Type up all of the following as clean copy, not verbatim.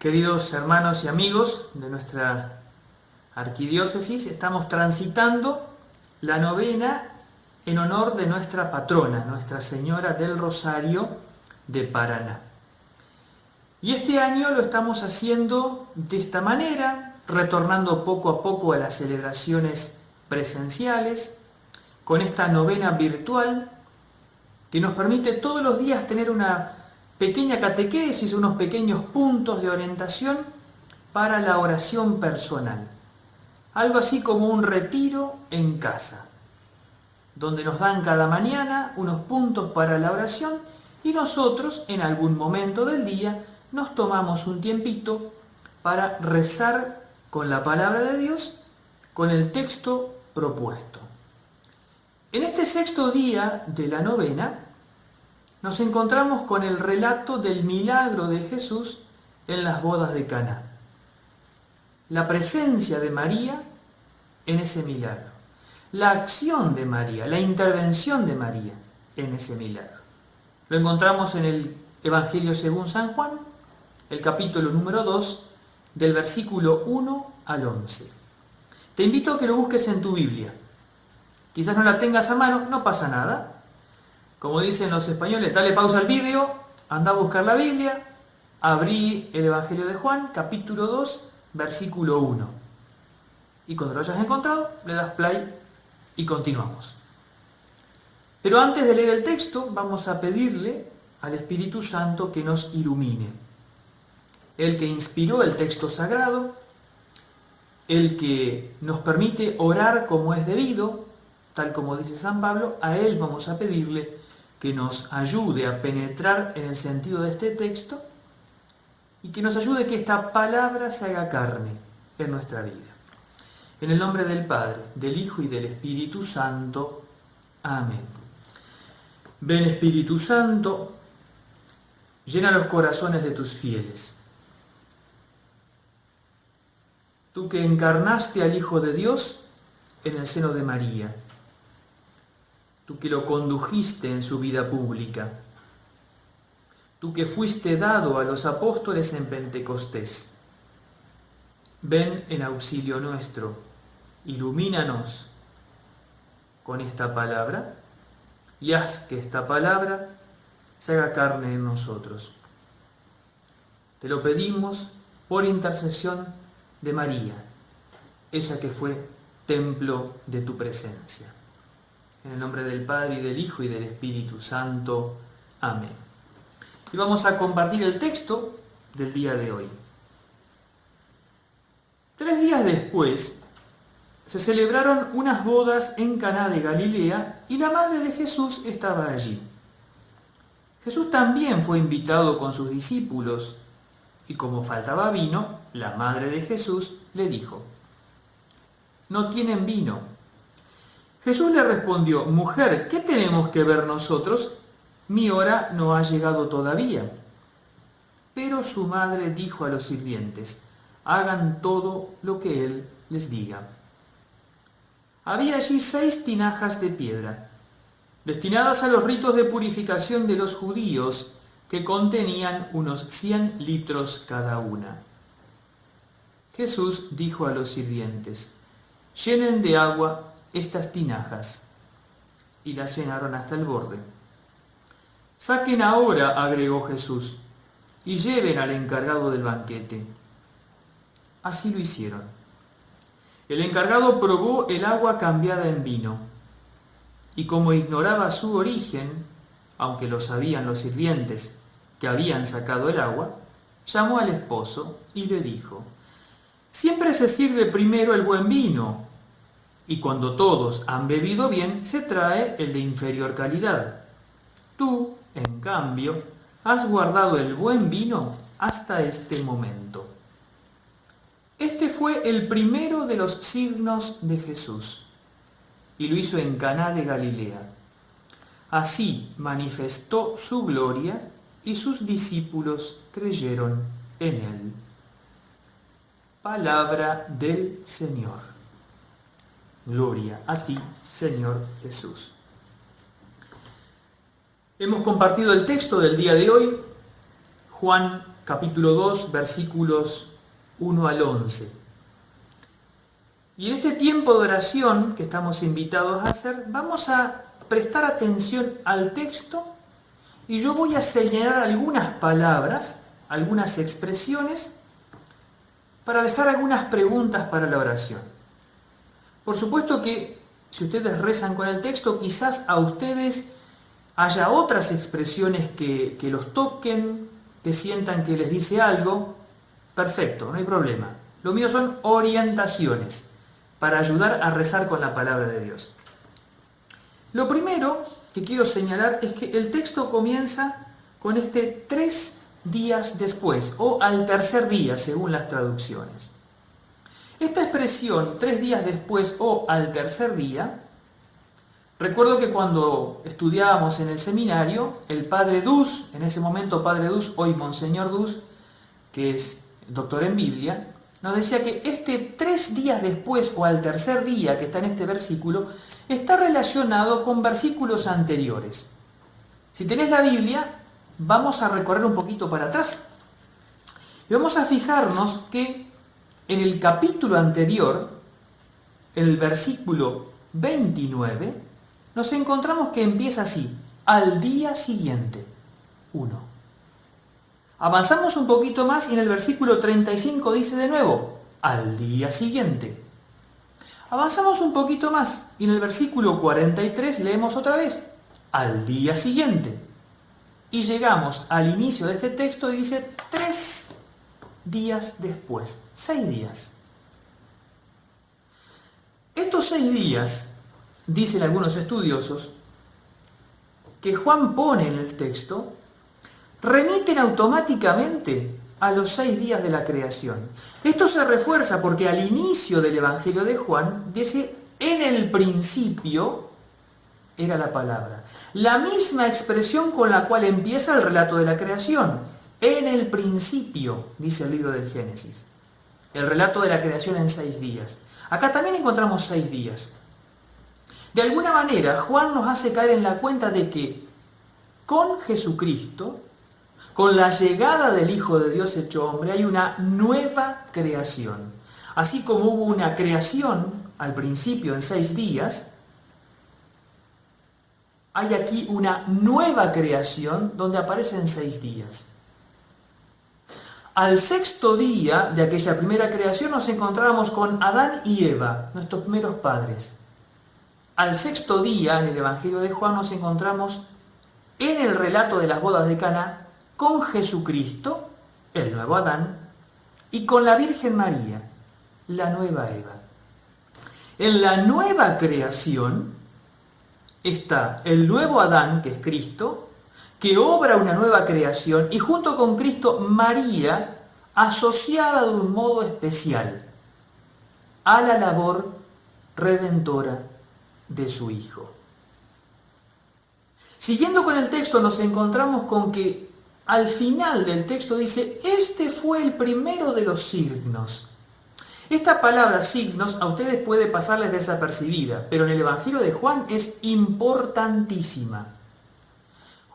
Queridos hermanos y amigos de nuestra arquidiócesis, estamos transitando la novena en honor de nuestra patrona, Nuestra Señora del Rosario de Paraná. Y este año lo estamos haciendo de esta manera, retornando poco a poco a las celebraciones presenciales, con esta novena virtual que nos permite todos los días tener una pequeña catequesis, unos pequeños puntos de orientación para la oración personal. Algo así como un retiro en casa, donde nos dan cada mañana unos puntos para la oración y nosotros en algún momento del día nos tomamos un tiempito para rezar con la palabra de Dios, con el texto propuesto. En este sexto día de la novena nos encontramos con el relato del milagro de Jesús en las bodas de Caná. La presencia de María en ese milagro. La acción de María, la intervención de María en ese milagro. Lo encontramos en el Evangelio según San Juan, el capítulo número 2, del versículo 1 al 11. Te invito a que lo busques en tu Biblia. Quizás no la tengas a mano, no pasa nada. Como dicen los españoles, dale pausa al vídeo, anda a buscar la Biblia, abrí el Evangelio de Juan, capítulo 2, versículo 1. Y cuando lo hayas encontrado, le das play y continuamos. Pero antes de leer el texto, vamos a pedirle al Espíritu Santo que nos ilumine. El que inspiró el texto sagrado, el que nos permite orar como es debido, tal como dice San Pablo, a él vamos a pedirle que nos ayude a penetrar en el sentido de este texto y que nos ayude que esta palabra se haga carne en nuestra vida. En el nombre del Padre, del Hijo y del Espíritu Santo. Amén. Ven Espíritu Santo, llena los corazones de tus fieles. Tú que encarnaste al Hijo de Dios en el seno de María. Tú que lo condujiste en su vida pública. Tú que fuiste dado a los apóstoles en Pentecostés. Ven en auxilio nuestro, ilumínanos con esta palabra y haz que esta palabra se haga carne en nosotros. Te lo pedimos por intercesión de María, ella que fue templo de tu presencia. En el nombre del Padre, y del Hijo, y del Espíritu Santo. Amén. Y vamos a compartir el texto del día de hoy. 3 días después, se celebraron unas bodas en Caná de Galilea y la madre de Jesús estaba allí. Jesús también fue invitado con sus discípulos y como faltaba vino, la madre de Jesús le dijo: «No tienen vino». Jesús le respondió: «Mujer, ¿qué tenemos que ver nosotros? Mi hora no ha llegado todavía». Pero su madre dijo a los sirvientes: «Hagan todo lo que él les diga». Había allí 6 tinajas de piedra, destinadas a los ritos de purificación de los judíos, que contenían unos 100 litros cada una. Jesús dijo a los sirvientes: «Llenen de agua estas tinajas», y las llenaron hasta el borde. «Saquen ahora», agregó Jesús, «y lleven al encargado del banquete». Así lo hicieron. El encargado probó el agua cambiada en vino, y como ignoraba su origen, aunque lo sabían los sirvientes que habían sacado el agua, llamó al esposo y le dijo: «Siempre se sirve primero el buen vino, y cuando todos han bebido bien, se trae el de inferior calidad. Tú, en cambio, has guardado el buen vino hasta este momento». Este fue el primero de los signos de Jesús, y lo hizo en Caná de Galilea. Así manifestó su gloria, y sus discípulos creyeron en él. Palabra del Señor. Gloria a ti, Señor Jesús. Hemos compartido el texto del día de hoy, Juan capítulo 2, versículos 1 al 11. Y en este tiempo de oración que estamos invitados a hacer, vamos a prestar atención al texto y yo voy a señalar algunas palabras, algunas expresiones, para dejar algunas preguntas para la oración. Por supuesto que si ustedes rezan con el texto, quizás a ustedes haya otras expresiones que los toquen, que sientan que les dice algo. Perfecto, no hay problema. Lo mío son orientaciones para ayudar a rezar con la palabra de Dios. Lo primero que quiero señalar es que el texto comienza con este 3 días después, o al tercer día, según las traducciones. Esta expresión, 3 días después o al tercer día, recuerdo que cuando estudiábamos en el seminario, el padre Dus, en ese momento padre Dus, hoy Monseñor Dus, que es doctor en Biblia, nos decía que este 3 días después o al tercer día que está en este versículo, está relacionado con versículos anteriores. Si tenés la Biblia, vamos a recorrer un poquito para atrás. Y vamos a fijarnos que en el capítulo anterior, en el versículo 29, nos encontramos que empieza así: al día siguiente, 1. Avanzamos un poquito más y en el versículo 35 dice de nuevo, al día siguiente. Avanzamos un poquito más y en el versículo 43 leemos otra vez, al día siguiente. Y llegamos al inicio de este texto y dice 3 días después, 6 días. Estos 6 días, dicen algunos estudiosos, que Juan pone en el texto, remiten automáticamente a los 6 días de la creación. Esto se refuerza porque al inicio del Evangelio de Juan dice, en el principio era la palabra. La misma expresión con la cual empieza el relato de la creación. En el principio, dice el libro del Génesis. El relato de la creación en 6 días. Acá también encontramos 6 días. De alguna manera, Juan nos hace caer en la cuenta de que con Jesucristo, con la llegada del Hijo de Dios hecho hombre, hay una nueva creación. Así como hubo una creación al principio en 6 días, hay aquí una nueva creación donde aparece en 6 días. Al 6º día de aquella primera creación nos encontrábamos con Adán y Eva, nuestros primeros padres. Al 6º día, en el Evangelio de Juan, nos encontramos en el relato de las bodas de Caná con Jesucristo, el nuevo Adán, y con la Virgen María, la nueva Eva. En la nueva creación está el nuevo Adán, que es Cristo, que obra una nueva creación, y junto con Cristo, María, asociada de un modo especial a la labor redentora de su Hijo. Siguiendo con el texto, nos encontramos con que al final del texto dice, este fue el primero de los signos. Esta palabra signos a ustedes puede pasarles desapercibida, pero en el Evangelio de Juan es importantísima.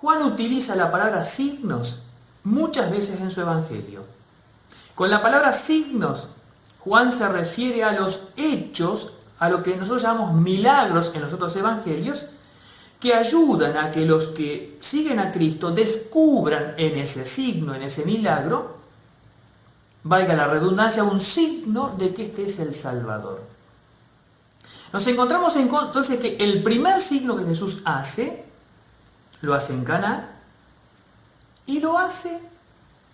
Juan utiliza la palabra signos muchas veces en su Evangelio. Con la palabra signos, Juan se refiere a los hechos, a lo que nosotros llamamos milagros en los otros Evangelios, que ayudan a que los que siguen a Cristo descubran en ese signo, en ese milagro, valga la redundancia, un signo de que este es el Salvador. Nos encontramos entonces que el primer signo que Jesús hace, lo hace en Caná, y lo hace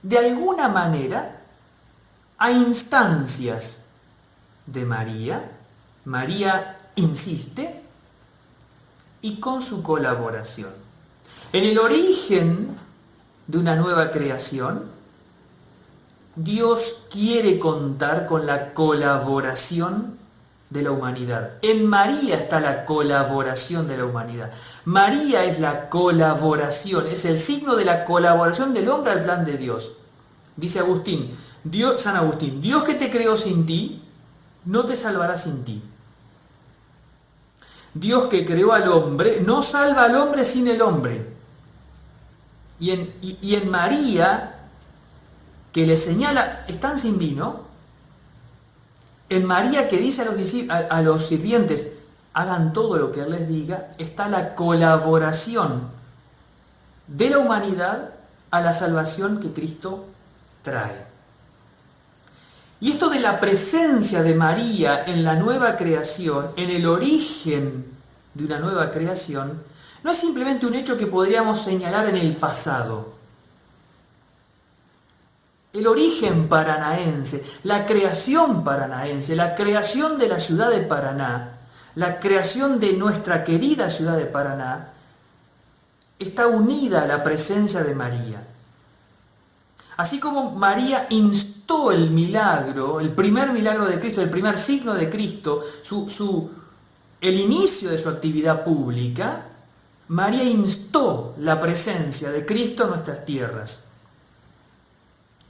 de alguna manera a instancias de María. María insiste, y con su colaboración. En el origen de una nueva creación, Dios quiere contar con la colaboración de la humanidad. En María está la colaboración de la humanidad. María es la colaboración, es el signo de la colaboración del hombre al plan de Dios. Dice Agustín, San Agustín, Dios que te creó sin ti, no te salvará sin ti. Dios que creó al hombre, no salva al hombre sin el hombre. Y en María que le señala, están sin vino, en María que dice a los sirvientes, hagan todo lo que Él les diga, está la colaboración de la humanidad a la salvación que Cristo trae. Y esto de la presencia de María en la nueva creación, en el origen de una nueva creación, no es simplemente un hecho que podríamos señalar en el pasado. El origen paranaense, la creación paranaense, la creación de la ciudad de Paraná, la creación de nuestra querida ciudad de Paraná, está unida a la presencia de María. Así como María instó el milagro, el primer milagro de Cristo, el primer signo de Cristo, el inicio de su actividad pública, María instó la presencia de Cristo en nuestras tierras.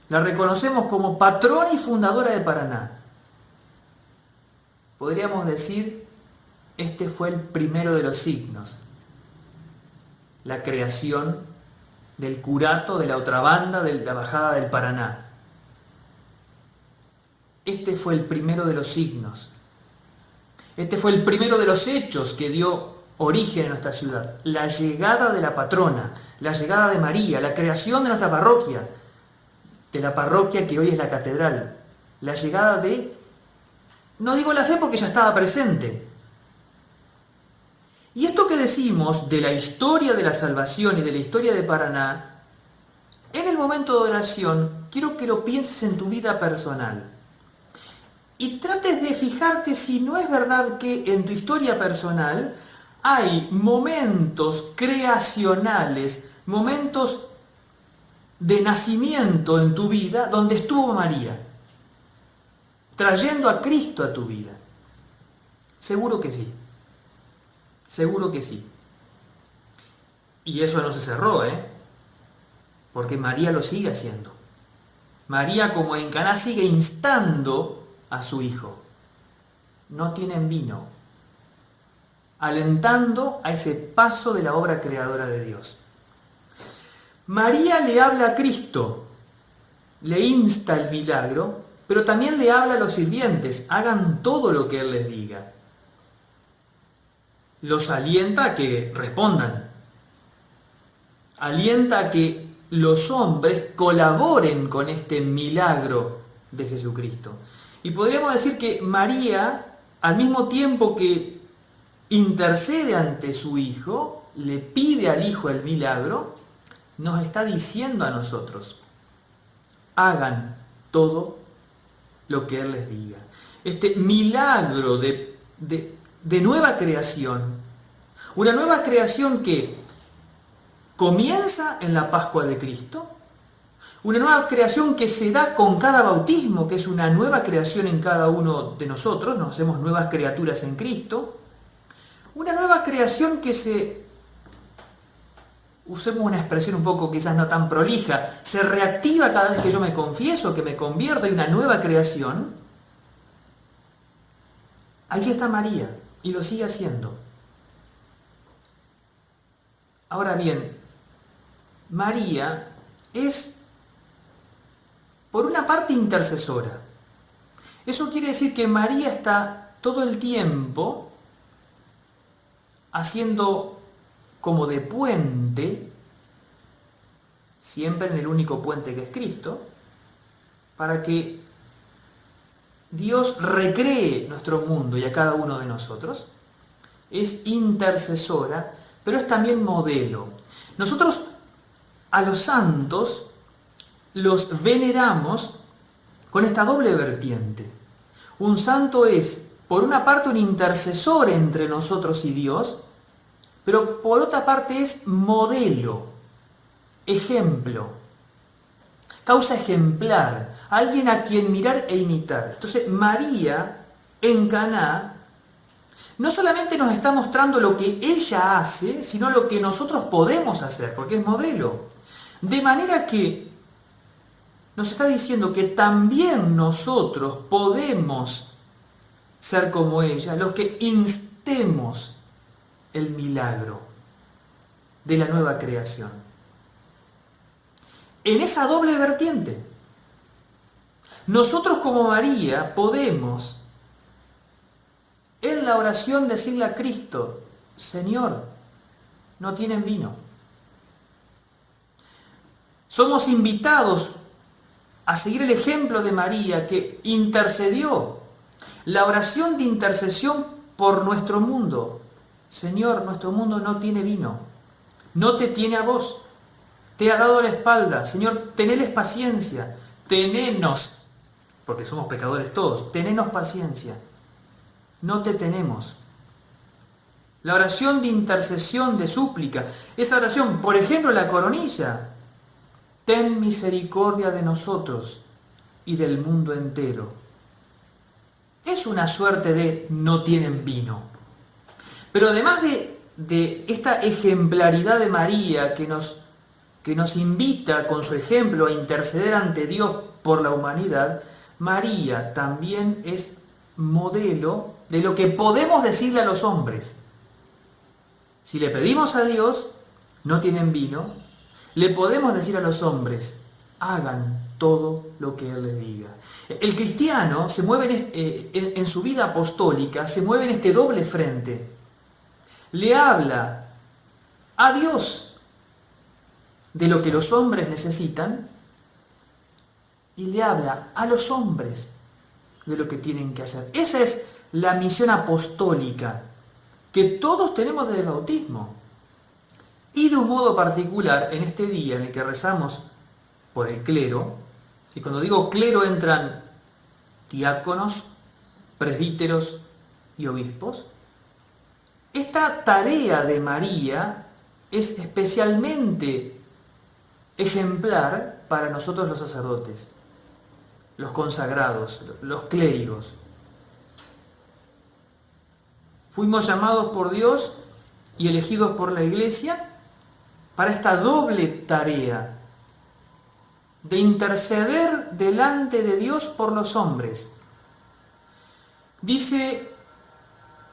La reconocemos como patrona y fundadora de Paraná. Podríamos decir, este fue el primero de los signos. La creación del curato de la otra banda de la bajada del Paraná. Este fue el primero de los signos. Este fue el primero de los hechos que dio origen a nuestra ciudad. La llegada de la patrona, la llegada de María, la creación de nuestra parroquia, de la parroquia que hoy es la catedral. La llegada de, no digo la fe porque ya estaba presente. Y esto que decimos de la historia de la salvación y de la historia de Paraná, en el momento de oración, quiero que lo pienses en tu vida personal. Y trates de fijarte si no es verdad que en tu historia personal hay momentos creacionales, momentos de nacimiento en tu vida donde estuvo María, trayendo a Cristo a tu vida. Seguro que sí. Seguro que sí. Y eso no se cerró, porque María lo sigue haciendo. María, como en Caná, sigue instando a su hijo. No tienen vino. Alentando a ese paso de la obra creadora de Dios. María le habla a Cristo, le insta el milagro, pero también le habla a los sirvientes, hagan todo lo que Él les diga. Los alienta a que respondan. Alienta a que los hombres colaboren con este milagro de Jesucristo. Y podríamos decir que María, al mismo tiempo que intercede ante su Hijo, le pide al Hijo el milagro, nos está diciendo a nosotros, hagan todo lo que Él les diga. Este milagro de nueva creación, una nueva creación que comienza en la Pascua de Cristo, una nueva creación que se da con cada bautismo, que es una nueva creación en cada uno de nosotros, nos hacemos nuevas criaturas en Cristo, una nueva creación que usemos una expresión un poco quizás no tan prolija, se reactiva cada vez que yo me confieso, que me convierto en una nueva creación. Allí está María y lo sigue haciendo. Ahora bien, María es, por una parte, intercesora. Eso quiere decir que María está todo el tiempo haciendo como de puente, siempre en el único puente que es Cristo, para que Dios recree nuestro mundo y a cada uno de nosotros. Es intercesora, pero es también modelo. Nosotros a los santos los veneramos con esta doble vertiente. Un santo es, por una parte, un intercesor entre nosotros y Dios, pero por otra parte es modelo, ejemplo, causa ejemplar, alguien a quien mirar e imitar. Entonces, María, en Caná, no solamente nos está mostrando lo que ella hace, sino lo que nosotros podemos hacer, porque es modelo. De manera que nos está diciendo que también nosotros podemos ser como ella, los que instemos el milagro de la nueva creación. En esa doble vertiente, Nosotros como María podemos en la oración decirle a Cristo: Señor, no tienen vino. Somos invitados a seguir el ejemplo de María, que intercedió. La oración de intercesión por nuestro mundo. Señor, nuestro mundo no tiene vino, no te tiene a vos, te ha dado la espalda. Señor, teneles paciencia, tenenos, porque somos pecadores todos, tenenos paciencia, no te tenemos. La oración de intercesión, de súplica, esa oración, por ejemplo, la coronilla: ten misericordia de nosotros y del mundo entero. Es una suerte de no tienen vino. Pero además de esta ejemplaridad de María que nos invita con su ejemplo a interceder ante Dios por la humanidad, María también es modelo de lo que podemos decirle a los hombres. Si le pedimos a Dios, no tienen vino, le podemos decir a los hombres: hagan todo lo que Él les diga. El cristiano se mueve en su vida apostólica, se mueve en este doble frente. Le habla a Dios de lo que los hombres necesitan y le habla a los hombres de lo que tienen que hacer. Esa es la misión apostólica que todos tenemos desde el bautismo. Y de un modo particular, en este día en el que rezamos por el clero, y cuando digo clero entran diáconos, presbíteros y obispos, esta tarea de María es especialmente ejemplar para nosotros los sacerdotes, los consagrados, los clérigos. Fuimos llamados por Dios y elegidos por la Iglesia para esta doble tarea de interceder delante de Dios por los hombres. Dice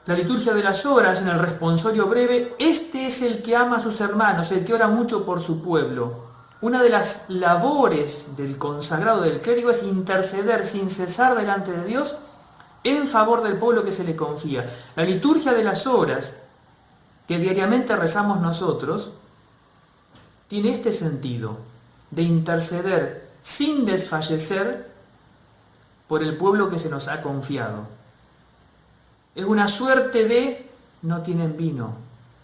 la liturgia de las horas en el responsorio breve: este es el que ama a sus hermanos, el que ora mucho por su pueblo. Una de las labores del consagrado, del clérigo, es interceder sin cesar delante de Dios en favor del pueblo que se le confía. La liturgia de las horas que diariamente rezamos nosotros tiene este sentido de interceder sin desfallecer por el pueblo que se nos ha confiado. Es una suerte de no tienen vino,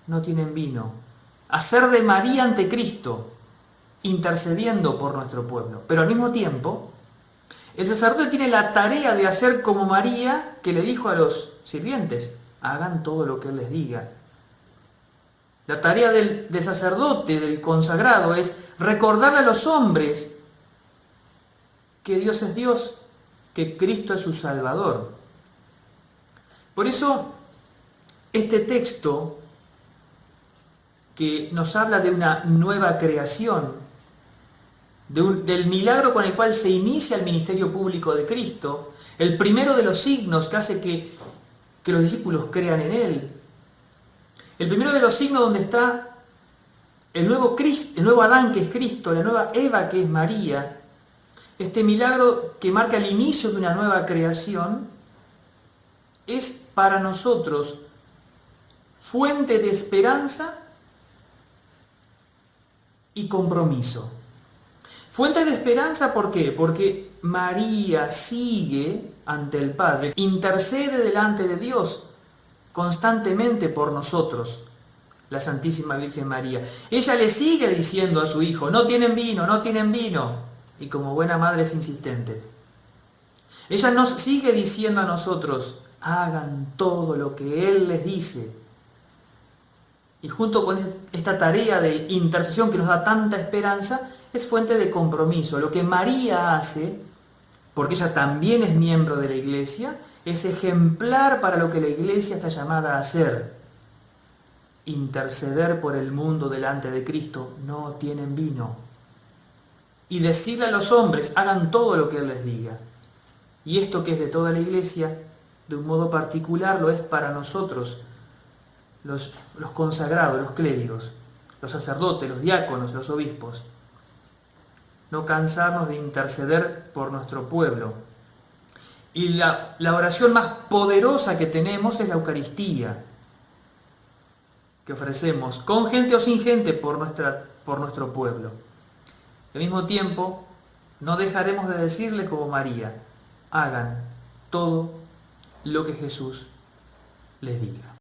no tienen vino. Hacer de María ante Cristo, intercediendo por nuestro pueblo. Pero al mismo tiempo, el sacerdote tiene la tarea de hacer como María, que le dijo a los sirvientes: hagan todo lo que Él les diga. La tarea del sacerdote, del consagrado, es recordarle a los hombres que Dios es Dios, que Cristo es su Salvador. Por eso, este texto que nos habla de una nueva creación, del milagro con el cual se inicia el ministerio público de Cristo, el primero de los signos que hace que los discípulos crean en Él, el primero de los signos donde está el nuevo Adán, que es Cristo, la nueva Eva, que es María, este milagro que marca el inicio de una nueva creación, es para nosotros fuente de esperanza y compromiso. Fuente de esperanza, ¿por qué? Porque María sigue ante el Padre, intercede delante de Dios constantemente por nosotros, la Santísima Virgen María. Ella le sigue diciendo a su hijo: no tienen vino, no tienen vino. Y como buena madre es insistente. Ella nos sigue diciendo a nosotros: hagan todo lo que Él les dice. Y junto con esta tarea de intercesión que nos da tanta esperanza, es fuente de compromiso. Lo que María hace, porque ella también es miembro de la Iglesia, es ejemplar para lo que la Iglesia está llamada a hacer. Interceder por el mundo delante de Cristo: no tienen vino. Y decirle a los hombres: hagan todo lo que Él les diga. Y esto, que es de toda la Iglesia, de un modo particular lo es para nosotros, los consagrados, los clérigos, los sacerdotes, los diáconos, los obispos. no cansarnos de interceder por nuestro pueblo. Y la oración más poderosa que tenemos es la Eucaristía, que ofrecemos con gente o sin gente por nuestro pueblo. Al mismo tiempo, no dejaremos de decirle como María: hagan todo lo que Jesús les diga.